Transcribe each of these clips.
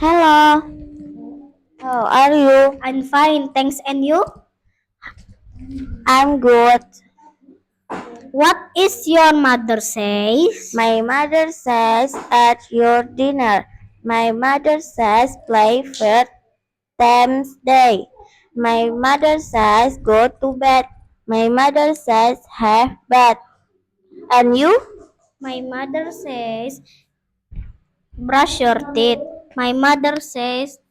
Hello, how are you? I'm fine, thanks. And you? I'm good. What is your mother says? My mother says at your dinner. My mother says play first times day. My mother says go to bed. My mother says have bath. And you? My mother says brush your teeth. My mother says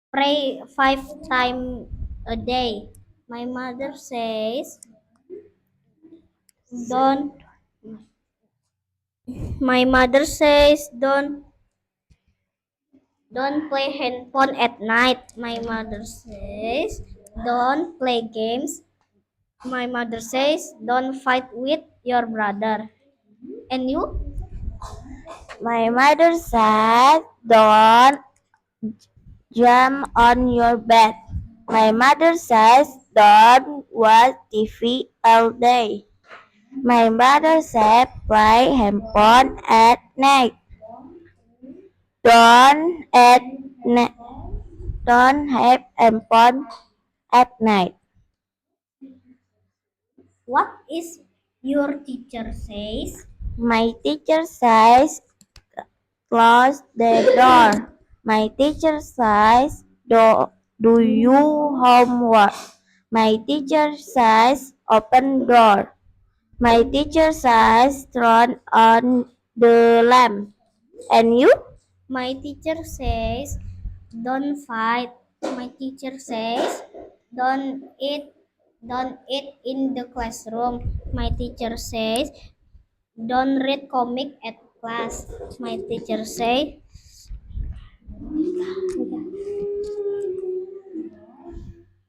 pray 5 times a day. My mother says don't. My mother says don't play handphone at night. My mother says don't play games. My mother says don't fight with your brother. And you? My mother said don't jump on your bed. My mother says don't watch TV all day. My mother said play handphone at night. Don't at na- don't have handphone at night. What is your teacher says? My teacher says close the door. My teacher says do you homework. My teacher says open door. My teacher says turn on the lamp. And you? My teacher says don't fight. My teacher says don't eat don't eat in the classroom. My teacher says don't read comic at class. My teacher says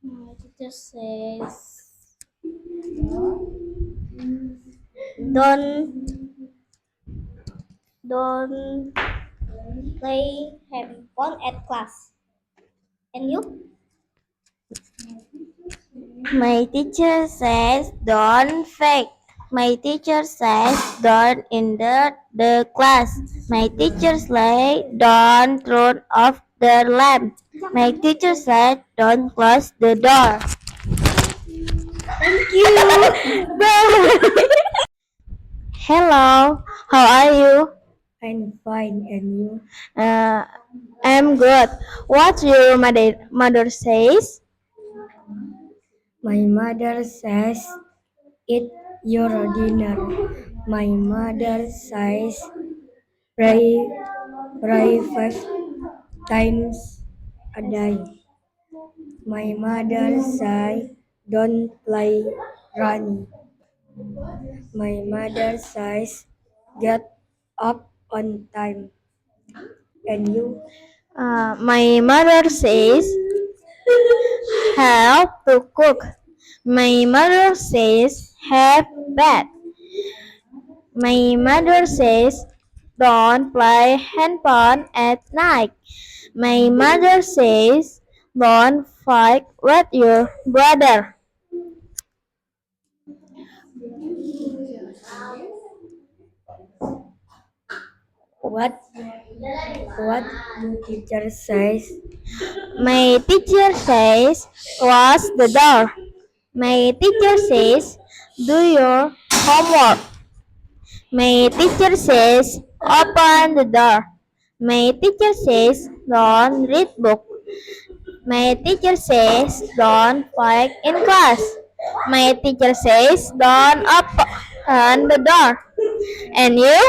my teacher says don't don't play handphone at class. And you? My teacher says don't fake. My teacher says don't enter the class. My teacher says don't turn off the lamp. My teacher said don't close the door. Thank you. Bye. Hello, how are you? I'm fine, and you? Uh, I'm good. What your mother says? My mother says eat your dinner. My mother says pray 5 times a day. My mother says don't play running. My mother says get up on time. And you? My mother says help to cook. My mother says have bath. My mother says don't play handphone at night. My mother says don't fight with your brother. What what your teacher says? My teacher says close the door. My teacher says do your homework. My teacher says open the door. My teacher says don't read book. My teacher says don't fight in class. My teacher says don't open the door. And you?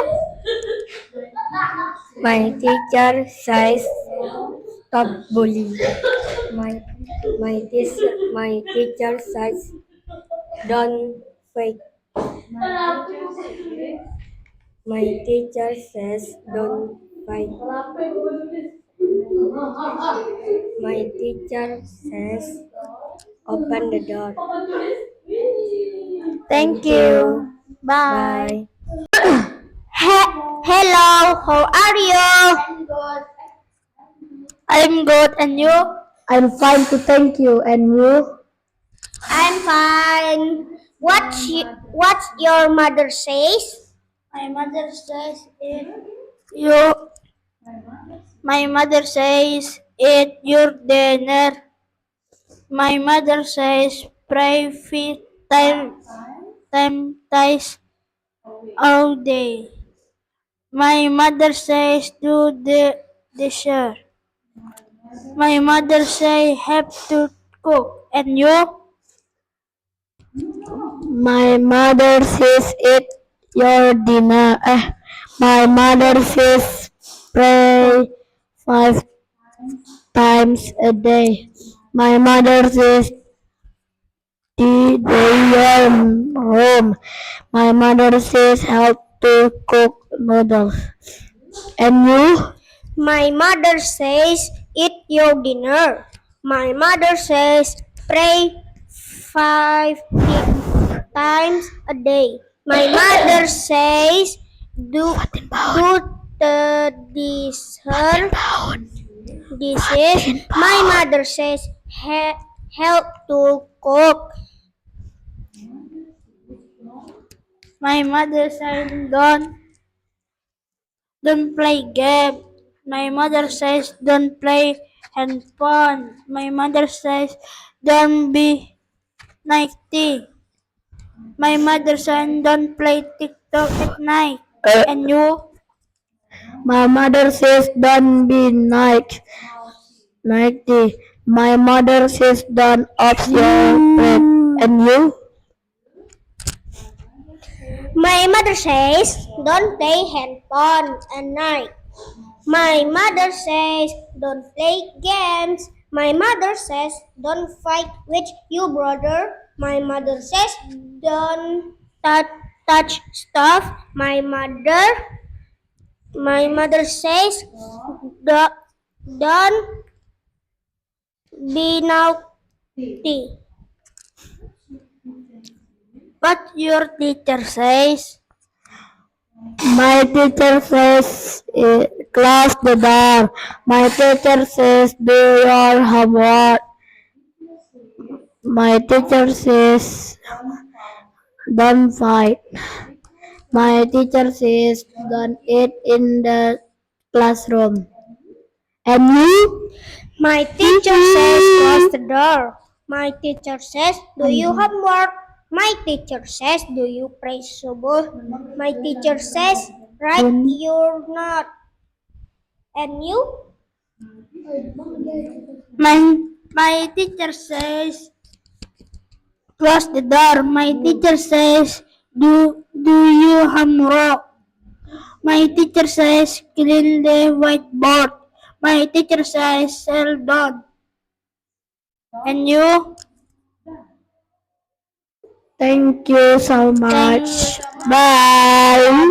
My teacher says stop bullying. My my teacher says don't fake. My teacher says don't fight. My teacher says open the door. Thank Thank you. you. Bye. Bye. Hello, how are you? I'm good, and you? I'm fine to thank you. And you? I'm fine. What your mother says? My mother says it. You My mother says, eat your dinner. My mother says, pray 5 times all day. My mother says, do the dishes. My mother says, have to cook. And you? My mother says, eat your dinner. My mother says, pray 5 times a day. My mother says, tea your room. My mother says, help to cook noodles. And you? My mother says, eat your dinner. My mother says, pray 5 times a day. My mother says, do the dishes. My mother says, help to cook. My mother says, don't play game. My mother says, don't play handphone. My mother says, don't be naughty. My mother says, don't play TikTok at night. And you? My mother says, don't be naughty. My mother says, don't off your breath. And you? My mother says, don't play handphone at night. My mother says, don't play games. My mother says, don't fight with your brother. My mother says, don't touch stuff. My mother says, don't be naughty. What your teacher says? My teacher says, close the door. My teacher says, do your homework. My teacher says, don't fight. My teacher says, don't eat in the classroom. And you? My teacher says, close the door. My teacher says, do you homework? My teacher says, do you pray subuh? My teacher says, write your note. And you? My teacher says, close the door. My teacher says, do you homework? My teacher says, clean the whiteboard. My teacher says, sell done. And you? Thank you so much. Bye.